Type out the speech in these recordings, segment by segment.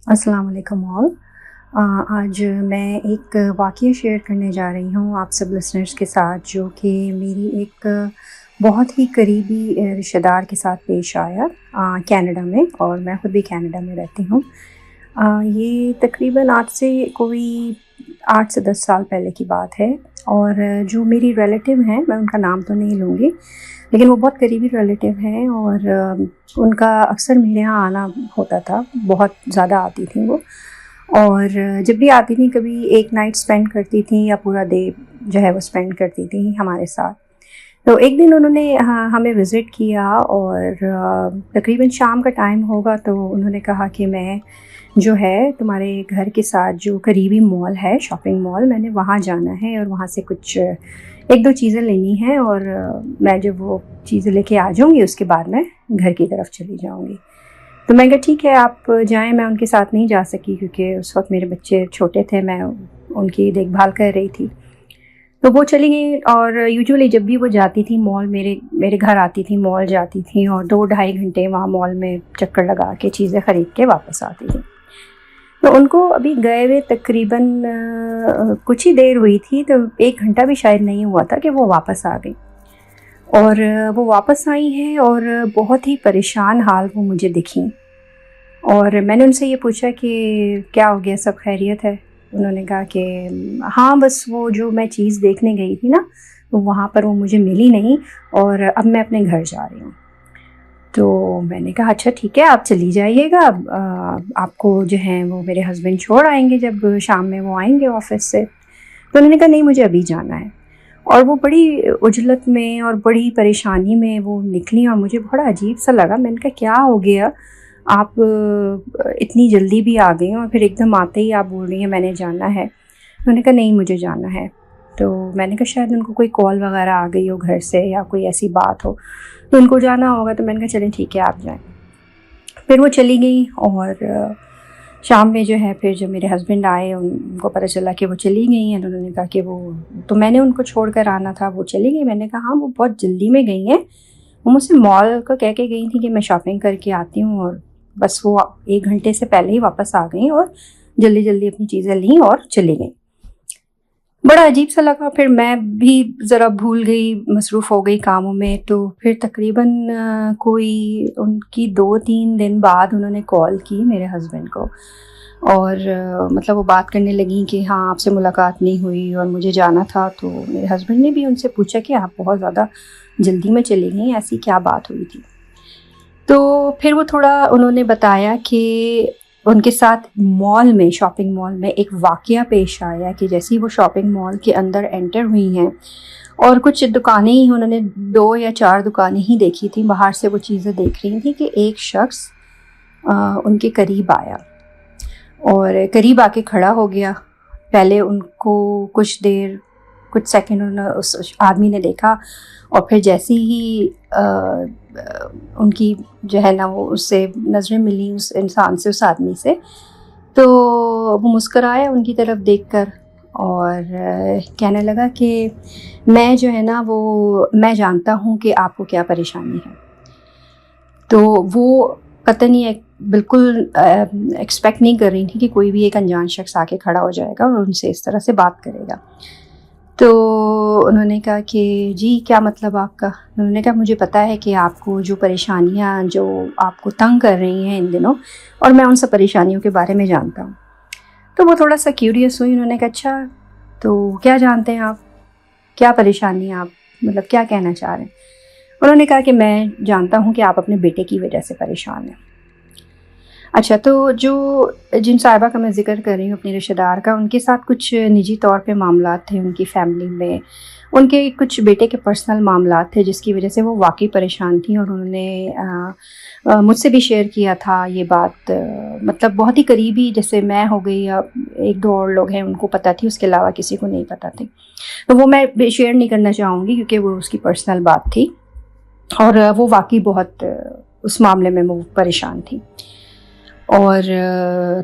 السلام علیکم آل۔ آج میں ایک واقعہ شیئر کرنے جا رہی ہوں آپ سب لسنرز کے ساتھ، جو کہ میری ایک بہت ہی قریبی رشتہ دار کے ساتھ پیش آیا کینیڈا میں، اور میں خود بھی کینیڈا میں رہتی ہوں۔ یہ تقریباً آج سے کوئی 8 سے 10 سال پہلے کی بات ہے، اور جو میری ریلیٹیو ہیں، میں ان کا نام تو نہیں لوں گی، لیکن وہ بہت قریبی ریلیٹیو ہیں، اور ان کا اکثر میرے یہاں آنا ہوتا تھا، بہت زیادہ آتی تھیں وہ، اور جب بھی آتی تھیں کبھی ایک نائٹ سپینڈ کرتی تھیں یا پورا ڈے جو ہے وہ سپینڈ کرتی تھیں ہمارے ساتھ۔ تو ایک دن انہوں نے ہمیں وزٹ کیا، اور تقریباً شام کا ٹائم ہوگا، تو انہوں نے کہا کہ میں جو ہے تمہارے گھر کے ساتھ جو قریبی مال ہے، شاپنگ مال، میں نے وہاں جانا ہے، اور وہاں سے کچھ ایک دو چیزیں لینی ہیں، اور میں جب وہ چیزیں لے کے آ جاؤں گی اس کے بعد میں گھر کی طرف چلی جاؤں گی۔ تو میں کہا ٹھیک ہے آپ جائیں۔ میں ان کے ساتھ نہیں جا سکی کیونکہ اس وقت میرے بچے چھوٹے تھے، میں ان کی دیکھ بھال کر رہی تھی۔ تو وہ چلی گئیں، اور یوجولی جب بھی وہ جاتی تھی مال، میرے گھر آتی تھی، مال جاتی تھیں، اور 2-2.5 گھنٹے وہاں مال میں چکر لگا کے چیزیں خرید کے واپس آتی تھیں۔ تو ان کو ابھی گئے ہوئے تقریباً کچھ ہی دیر ہوئی تھی، تو 1 گھنٹہ بھی شاید نہیں ہوا تھا کہ وہ واپس آ گئی، اور وہ واپس آئی ہیں، اور بہت ہی پریشان حال وہ مجھے دکھیں۔ اور میں نے ان سے یہ پوچھا کہ کیا ہو گیا، سب خیریت ہے؟ انہوں نے کہا کہ ہاں بس وہ جو میں چیز دیکھنے گئی تھی نا، تو وہاں پر وہ مجھے ملی نہیں، اور اب میں اپنے گھر جا رہی ہوں۔ تو میں نے کہا اچھا ٹھیک ہے، آپ چلی جائیے گا، آپ کو جو ہیں وہ میرے ہسبینڈ چھوڑ آئیں گے جب شام میں وہ آئیں گے آفس سے۔ تو انہوں نے کہا نہیں، مجھے ابھی جانا ہے، اور وہ بڑی عجلت میں اور بڑی پریشانی میں وہ نکلی، اور مجھے بڑا عجیب سا لگا۔ میں نے کہا کیا ہو گیا، آپ اتنی جلدی بھی آ گئی ہیں، اور پھر ایک دم آتے ہی آپ بول رہی ہیں میں نے جانا ہے۔ انہوں نے کہا نہیں، مجھے جانا ہے۔ تو میں نے کہا شاید ان کو کوئی کال وغیرہ آ گئی ہو گھر سے، یا کوئی ایسی بات ہو تو ان کو جانا ہوگا۔ تو میں نے کہا چلیں ٹھیک ہے، آپ جائیں۔ پھر وہ چلی گئی، اور شام میں جو ہے پھر جب میرے ہسبینڈ آئے، ان کو پتہ چلا کہ وہ چلی گئی ہیں، تو انہوں نے کہا کہ وہ تو میں نے ان کو چھوڑ کر آنا تھا، وہ چلی گئی۔ میں نے کہا ہاں وہ بہت جلدی میں گئی ہیں، وہ مجھ سے مال کو کہہ کے گئی تھی کہ میں شاپنگ کر کے آتی ہوں، اور بس وہ 1 گھنٹے سے پہلے ہی واپس آ گئیں، اور جلدی جلدی اپنی چیزیں لیں اور چلی گئیں۔ بڑا عجیب سا لگا۔ پھر میں بھی ذرا بھول گئی، مصروف ہو گئی کاموں میں۔ تو پھر تقریباً کوئی ان کی 2-3 دن بعد انہوں نے کال کی میرے ہسبینڈ کو، اور مطلب وہ بات کرنے لگیں کہ ہاں آپ سے ملاقات نہیں ہوئی اور مجھے جانا تھا۔ تو میرے ہسبینڈ نے بھی ان سے پوچھا کہ آپ بہت زیادہ جلدی میں چلی گئیں، ایسی کیا بات ہوئی تھی؟ تو پھر وہ تھوڑا انہوں نے بتایا کہ ان کے ساتھ مال میں، شاپنگ مال میں ایک واقعہ پیش آیا کہ جیسے ہی وہ شاپنگ مال کے اندر انٹر ہوئی ہیں، اور کچھ دکانیں ہی انہوں نے 2 یا 4 دکانیں ہی دیکھی تھیں، باہر سے وہ چیزیں دیکھ رہی تھیں کہ ایک شخص ان کے قریب آیا، اور قریب آ کے کھڑا ہو گیا۔ پہلے ان کو کچھ سیکنڈ اس آدمی نے دیکھا، اور پھر جیسے ہی ان کی جو ہے نا وہ اس سے نظریں ملی، اس انسان سے، اس آدمی سے، تو وہ مسکرایا ان کی طرف دیکھ کر، اور کہنے لگا کہ میں جو ہے نا وہ میں جانتا ہوں کہ آپ کو کیا پریشانی ہے۔ تو وہ قطعاً یہ بالکل ایکسپیکٹ نہیں کر رہی تھی کہ کوئی بھی ایک انجان شخص آ کے کھڑا ہو جائے گا اور ان سے اس طرح سے بات کرے گا۔ تو انہوں نے کہا کہ جی کیا مطلب آپ کا؟ انہوں نے کہا مجھے پتہ ہے کہ آپ کو جو پریشانیاں جو آپ کو تنگ کر رہی ہیں ان دنوں، اور میں ان سب پریشانیوں کے بارے میں جانتا ہوں۔ تو وہ تھوڑا سا کیوریس ہوئی، انہوں نے کہا اچھا تو کیا جانتے ہیں آپ، کیا پریشانی ہے، آپ مطلب کیا کہنا چاہ رہے ہیں؟ انہوں نے کہا کہ میں جانتا ہوں کہ آپ اپنے بیٹے کی وجہ سے پریشان ہیں۔ اچھا، تو جن صاحبہ کا میں ذکر کر رہی ہوں اپنی رشتہ دار کا، ان کے ساتھ کچھ نجی طور پہ معاملات تھے ان کی فیملی میں، ان کے کچھ بیٹے کے پرسنل معاملات تھے جس کی وجہ سے وہ واقعی پریشان تھیں، اور انہوں نے مجھ سے بھی شیئر کیا تھا یہ بات، مطلب بہت ہی قریبی، جیسے میں ہو گئی یا 1-2 اور لوگ ہیں ان کو پتہ تھی، اس کے علاوہ کسی کو نہیں پتہ تھی۔ تو وہ میں شیئر نہیں کرنا چاہوں گی کیونکہ وہ اس کی پرسنل بات تھی، اور وہ واقعی بہت اس معاملے میں وہ پریشان تھی۔ اور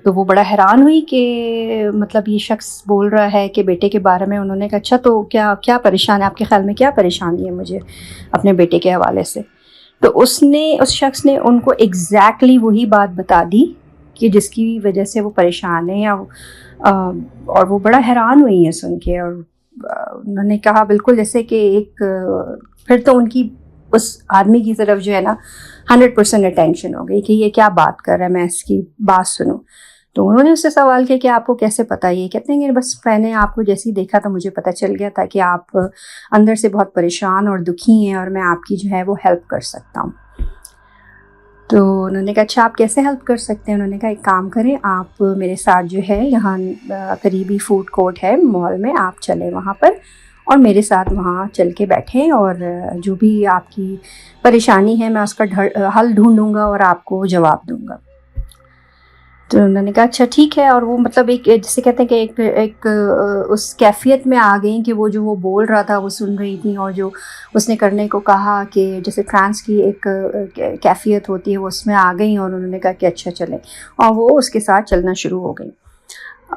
تو وہ بڑا حیران ہوئی کہ مطلب یہ شخص بول رہا ہے کہ بیٹے کے بارے میں۔ انہوں نے کہا اچھا تو کیا پریشان ہے آپ کے خیال میں، کیا پریشانی ہے مجھے اپنے بیٹے کے حوالے سے؟ تو اس شخص نے ان کو ایگزیکٹلی وہی بات بتا دی کہ جس کی وجہ سے وہ پریشان ہیں اور وہ بڑا حیران ہوئی ہیں سن کے. اور انہوں نے کہا بالکل جیسے کہ ایک پھر تو ان کی اس آدمی کی طرف جو ہے نا 100% اٹینشن ہو گئی کہ یہ کیا بات کر رہا ہے, میں اس کی بات سنوں. تو انہوں نے اس سے سوال کیا کہ آپ کو کیسے پتہ؟ یہ کہتے ہیں کہ بس میں نے آپ کو جیسے ہی دیکھا تو مجھے پتہ چل گیا تھا کہ آپ اندر سے بہت پریشان اور دکھی ہیں اور میں آپ کی جو ہے وہ ہیلپ کر سکتا ہوں. تو انہوں نے کہا اچھا آپ کیسے ہیلپ کر سکتے ہیں؟ انہوں نے کہا ایک کام کریں, آپ میرے ساتھ جو ہے یہاں قریبی فوڈ کورٹ ہے مال میں, آپ چلیں وہاں پر اور میرے ساتھ وہاں چل کے بیٹھیں اور جو بھی آپ کی پریشانی ہے میں اس کا حل ڈھونڈوں گا اور آپ کو جواب دوں گا. تو انہوں نے کہا اچھا ٹھیک ہے. اور وہ مطلب ایک جسے کہتے ہیں کہ ایک اس کیفیت میں آ گئیں کہ وہ جو وہ بول رہا تھا وہ سن رہی تھیں, اور جو اس نے کرنے کو کہا کہ جیسے ٹرانس کی ایک کیفیت ہوتی ہے وہ اس میں آ گئیں, اور انہوں نے کہا کہ اچھا چلیں, اور وہ اس کے ساتھ چلنا شروع ہو گئیں.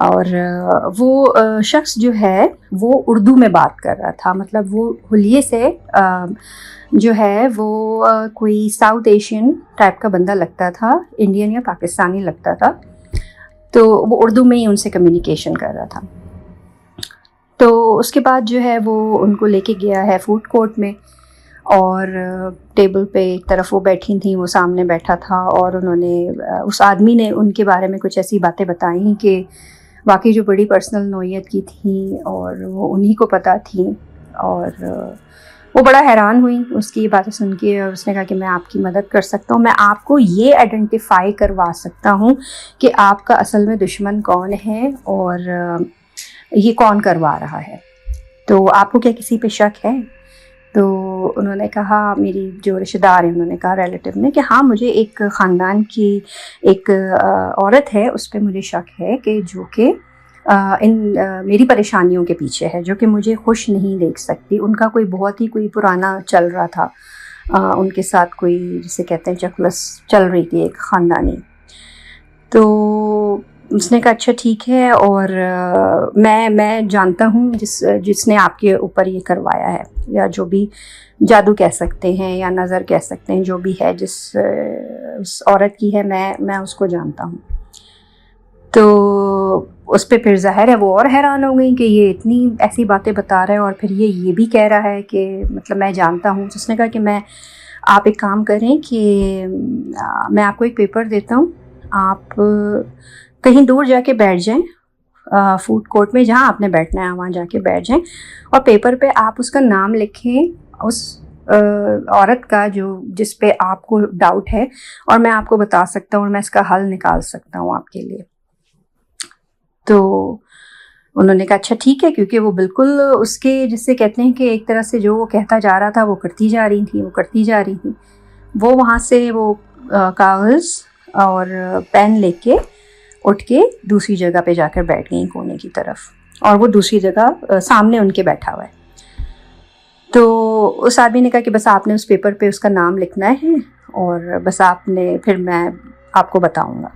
اور وہ شخص جو ہے وہ اردو میں بات کر رہا تھا, مطلب وہ حلیے سے جو ہے وہ کوئی ساؤتھ ایشین ٹائپ کا بندہ لگتا تھا, انڈین یا پاکستانی لگتا تھا. تو وہ اردو میں ہی ان سے کمیونیکیشن کر رہا تھا. تو اس کے بعد جو ہے وہ ان کو لے کے گیا ہے فوڈ کورٹ میں, اور ٹیبل پہ ایک طرف وہ بیٹھی تھیں, وہ سامنے بیٹھا تھا, اور انہوں نے اس آدمی نے ان کے بارے میں کچھ ایسی باتیں بتائیں کہ واقعی جو بڑی پرسنل نوعیت کی تھیں اور وہ انہی کو پتہ تھیں. اور وہ بڑا حیران ہوئی اس کی باتیں سن کے, اور اس نے کہا کہ میں آپ کی مدد کر سکتا ہوں, میں آپ کو یہ آئیڈینٹیفائی کروا سکتا ہوں کہ آپ کا اصل میں دشمن کون ہے اور یہ کون کروا رہا ہے. تو آپ کو کیا کسی پہ شک ہے؟ تو انہوں نے کہا, میری جو رشتہ دار ہیں انہوں نے کہا ریلیٹیو نے, کہ ہاں مجھے ایک خاندان کی ایک عورت ہے اس پہ مجھے شک ہے کہ جو کہ میری پریشانیوں کے پیچھے ہے, جو کہ مجھے خوش نہیں دیکھ سکتی. ان کا کوئی بہت ہی کوئی پرانا چل رہا تھا, ان کے ساتھ کوئی جسے کہتے ہیں چکلس چل رہی تھی ایک خاندانی. تو اس نے کہا اچھا ٹھیک ہے, اور میں جانتا ہوں جس نے آپ کے اوپر یہ کروایا ہے, یا جو بھی جادو کہہ سکتے ہیں یا نظر کہہ سکتے ہیں, جو بھی ہے جس اس عورت کی ہے, میں اس کو جانتا ہوں. تو اس پہ پھر ظاہر ہے وہ اور حیران ہو گئی کہ یہ اتنی ایسی باتیں بتا رہا ہے, اور پھر یہ بھی کہہ رہا ہے کہ مطلب میں جانتا ہوں. تو اس نے کہا کہ آپ ایک کام کریں کہ میں آپ کو ایک پیپر دیتا ہوں, آپ کہیں دور جا کے بیٹھ جائیں فوڈ کورٹ میں, جہاں آپ نے بیٹھنا ہے وہاں جا کے بیٹھ جائیں, اور پیپر پہ آپ اس کا نام لکھیں, اس عورت کا جس پہ آپ کو ڈاؤٹ ہے, اور میں آپ کو بتا سکتا ہوں اور میں اس کا حل نکال سکتا ہوں آپ کے لیے. تو انہوں نے کہا اچھا ٹھیک ہے, کیونکہ وہ بالکل اس کے جسے کہتے ہیں کہ ایک طرح سے جو وہ کہتا جا رہا تھا وہ کرتی جا رہی تھی. وہ وہاں سے وہ کاغذ اور پین لے کے اٹھ کے دوسری جگہ پہ جا کر بیٹھ گئیں کونے کی طرف, اور وہ دوسری جگہ سامنے ان کے بیٹھا ہوا ہے. تو اس آدمی نے کہا کہ بس آپ نے اس پیپر پہ اس کا نام لکھنا ہے, اور بس پھر میں آپ کو بتاؤں گا.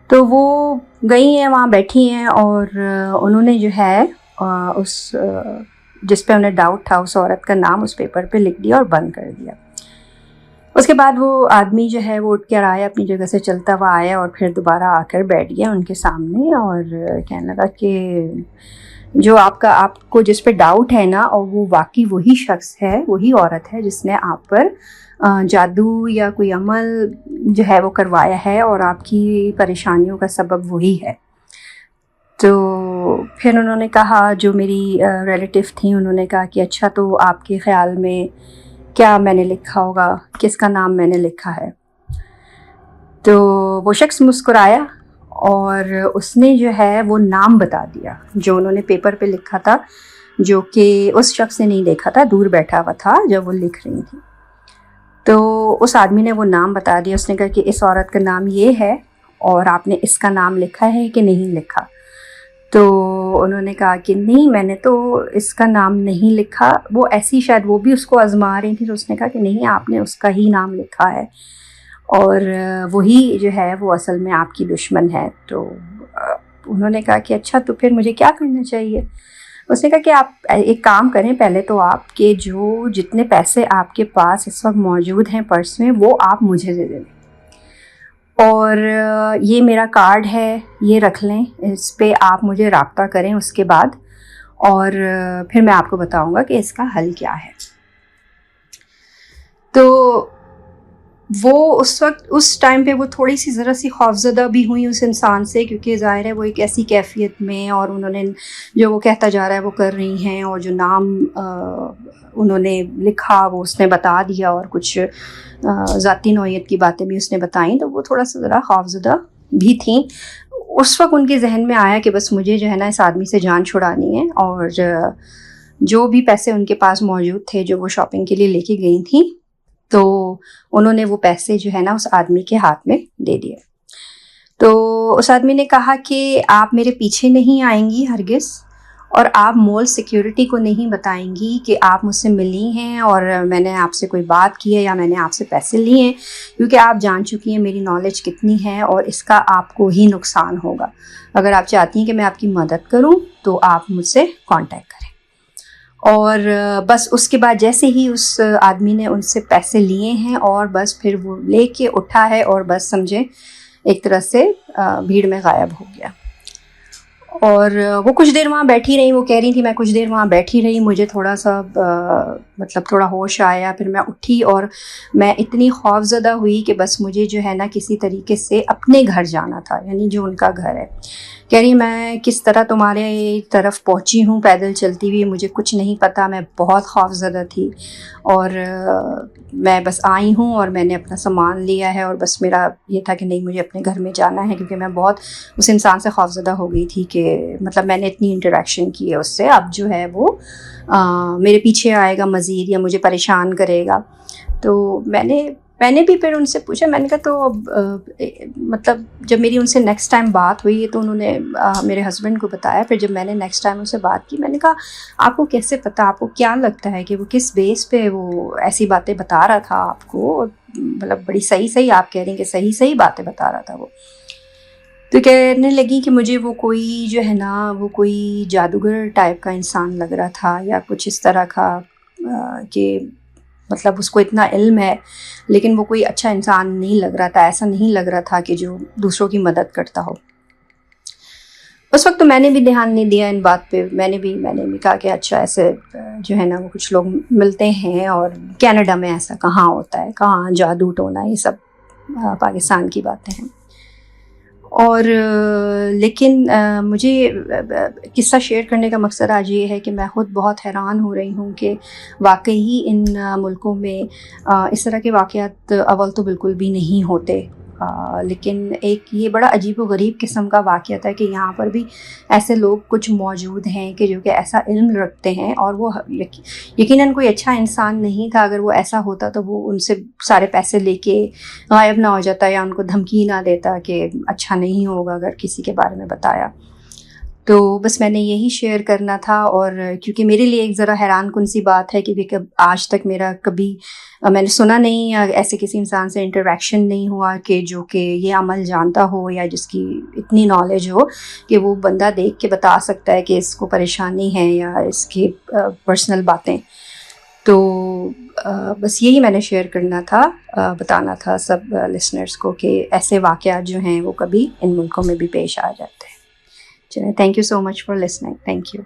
تو وہ گئی ہیں, وہاں بیٹھی ہیں, اور انہوں نے جو ہے اس جس پہ انہیں ڈاؤٹ تھا اس عورت کا نام اس پیپر پہ لکھ دیا اور بند کر دیا. اس کے بعد وہ آدمی جو ہے وہ اٹھ کر آیا, اپنی جگہ سے چلتا ہوا آیا, اور پھر دوبارہ آ کر بیٹھ گیا ان کے سامنے, اور کہنے لگا کہ جو آپ کو جس پہ ڈاؤٹ ہے نا, اور وہ واقعی وہی شخص ہے, وہی عورت ہے جس نے آپ پر جادو یا کوئی عمل جو ہے وہ کروایا ہے, اور آپ کی پریشانیوں کا سبب وہی ہے. تو پھر انہوں نے کہا, جو میری ریلیٹیو تھیں انہوں نے کہا کہ اچھا تو آپ کے خیال میں کیا میں نے لکھا ہوگا, کس کا نام میں نے لکھا ہے؟ تو وہ شخص مسکرایا, اور اس نے جو ہے وہ نام بتا دیا جو انہوں نے پیپر پہ لکھا تھا, جو کہ اس شخص نے نہیں دیکھا تھا, دور بیٹھا ہوا تھا جب وہ لکھ رہی تھی. تو اس آدمی نے وہ نام بتا دیا. اس نے کہا کہ اس عورت کا نام یہ ہے, اور آپ نے اس کا نام لکھا ہے کہ نہیں لکھا؟ تو انہوں نے کہا کہ نہیں, میں نے تو اس کا نام نہیں لکھا. وہ ایسی شاید وہ بھی اس کو آزما رہی تھی, تو اس نے کہا کہ نہیں, آپ نے اس کا ہی نام لکھا ہے, اور وہی جو ہے وہ اصل میں آپ کی دشمن ہے. تو انہوں نے کہا کہ اچھا تو پھر مجھے کیا کرنا چاہیے؟ اس نے کہا کہ آپ ایک کام کریں, پہلے تو آپ کے جتنے پیسے آپ کے پاس اس وقت موجود ہیں پرس میں, وہ آپ مجھے دے دیں. اور یہ میرا کارڈ ہے، یہ رکھ لیں، اس پہ آپ مجھے رابطہ کریں اس کے بعد، اور پھر میں آپ کو بتاؤں گا کہ اس کا حل کیا ہے۔ تو وہ اس وقت اس ٹائم پہ وہ تھوڑی سی ذرا سی خوفزدہ بھی ہوئی اس انسان سے، کیونکہ ظاہر ہے وہ ایک ایسی کیفیت میں، اور انہوں نے جو وہ کہتا جا رہا ہے وہ کر رہی ہیں، اور جو نام انہوں نے لکھا وہ اس نے بتا دیا، اور کچھ ذاتی نوعیت کی باتیں بھی اس نے بتائیں، تو وہ تھوڑا سا ذرا خوفزدہ بھی تھیں۔ اس وقت ان کے ذہن میں آیا کہ بس مجھے جو ہے نا اس آدمی سے جان چھڑانی ہے، اور جو بھی پیسے ان کے پاس موجود تھے جو وہ شاپنگ کے لیے لے کے گئی تھیں، تو انہوں نے وہ پیسے جو ہے نا اس آدمی کے ہاتھ میں دے دیے۔ تو اس آدمی نے کہا کہ آپ میرے پیچھے نہیں آئیں گی ہرگز، اور آپ مال سیکیورٹی کو نہیں بتائیں گی کہ آپ مجھ سے ملی ہیں اور میں نے آپ سے کوئی بات کی ہے یا میں نے آپ سے پیسے لیے ہیں، کیونکہ آپ جان چکی ہیں میری نالج کتنی ہے، اور اس کا آپ کو ہی نقصان ہوگا۔ اگر آپ چاہتی ہیں کہ میں آپ کی مدد کروں تو آپ مجھ سے کانٹیکٹ کریں۔ اور بس اس کے بعد جیسے ہی اس آدمی نے ان سے پیسے لیے ہیں، اور بس پھر وہ لے کے اٹھا ہے، اور بس سمجھے ایک طرح سے بھیڑ میں غائب ہو گیا۔ اور وہ کچھ دیر وہاں بیٹھی رہی، وہ کہہ رہی تھی میں کچھ دیر وہاں بیٹھی رہی، مجھے تھوڑا سا مطلب تھوڑا ہوش آیا، پھر میں اٹھی اور میں اتنی خوفزدہ ہوئی کہ بس مجھے جو ہے نا کسی طریقے سے اپنے گھر جانا تھا، یعنی جو ان کا گھر ہے۔ کہہ رہی میں کس طرح تمہارے طرف پہنچی ہوں پیدل چلتی ہوئی، مجھے کچھ نہیں پتہ، میں بہت خوفزدہ تھی، اور میں بس آئی ہوں اور میں نے اپنا سامان لیا ہے، اور بس میرا یہ تھا کہ نہیں مجھے اپنے گھر میں جانا ہے، کیونکہ میں بہت اس انسان سے خوفزدہ ہو گئی تھی کہ مطلب میں نے اتنی انٹریکشن کی ہے اس سے، اب جو ہے وہ میرے پیچھے آئے گا مزید یا مجھے پریشان کرے گا۔ تو میں نے بھی پھر ان سے پوچھا، میں نے کہا تو مطلب جب میری ان سے نیکسٹ ٹائم بات ہوئی ہے تو انہوں نے میرے ہسبینڈ کو بتایا، پھر جب میں نے نیکسٹ ٹائم ان سے بات کی، میں نے کہا آپ کو کیسے پتہ، آپ کو کیا لگتا ہے کہ وہ کس بیس پہ وہ ایسی باتیں بتا رہا تھا آپ کو، مطلب بڑی صحیح آپ کہہ رہی ہیں کہ صحیح باتیں بتا رہا تھا وہ۔ تو کہنے لگی کہ مجھے وہ کوئی جو ہے نا وہ کوئی جادوگر ٹائپ کا انسان لگ رہا تھا، یا کچھ اس طرح کا کہ مطلب اس کو اتنا علم ہے لیکن وہ کوئی اچھا انسان نہیں لگ رہا تھا، ایسا نہیں لگ رہا تھا کہ جو دوسروں کی مدد کرتا ہو۔ اس وقت تو میں نے بھی دھیان نہیں دیا ان بات پہ، میں نے بھی کہا کہ اچھا ایسے جو ہے نا وہ کچھ لوگ ملتے ہیں، اور کینیڈا میں ایسا کہاں ہوتا ہے، کہاں جادو ٹونا، یہ سب پاکستان کی باتیں ہیں۔ اور لیکن مجھے قصہ شیئر کرنے کا مقصد آج یہ ہے کہ میں خود بہت حیران ہو رہی ہوں کہ واقعی ان ملکوں میں اس طرح کے واقعات اول تو بالکل بھی نہیں ہوتے، لیکن ایک یہ بڑا عجیب و غریب قسم کا واقعہ ہے کہ یہاں پر بھی ایسے لوگ کچھ موجود ہیں کہ جو کہ ایسا علم رکھتے ہیں، اور وہ یقیناً کوئی اچھا انسان نہیں تھا۔ اگر وہ ایسا ہوتا تو وہ ان سے سارے پیسے لے کے غائب نہ ہو جاتا، یا ان کو دھمکی نہ دیتا کہ اچھا نہیں ہوگا اگر کسی کے بارے میں بتایا۔ تو بس میں نے یہی شیئر کرنا تھا، اور کیونکہ میرے لیے ایک ذرا حیران کن سی بات ہے کہ آج تک میرا کبھی میں نے سنا نہیں، یا ایسے کسی انسان سے انٹریکشن نہیں ہوا کہ جو کہ یہ عمل جانتا ہو یا جس کی اتنی نالج ہو کہ وہ بندہ دیکھ کے بتا سکتا ہے کہ اس کو پریشانی ہے یا اس کی پرسنل باتیں۔ تو بس یہی میں نے شیئر کرنا تھا، بتانا تھا سب لسنرز کو کہ ایسے واقعات جو ہیں وہ کبھی ان ملکوں میں بھی پیش آ جاتے ہیں۔ چلیں، thank you so much for listening, thank you.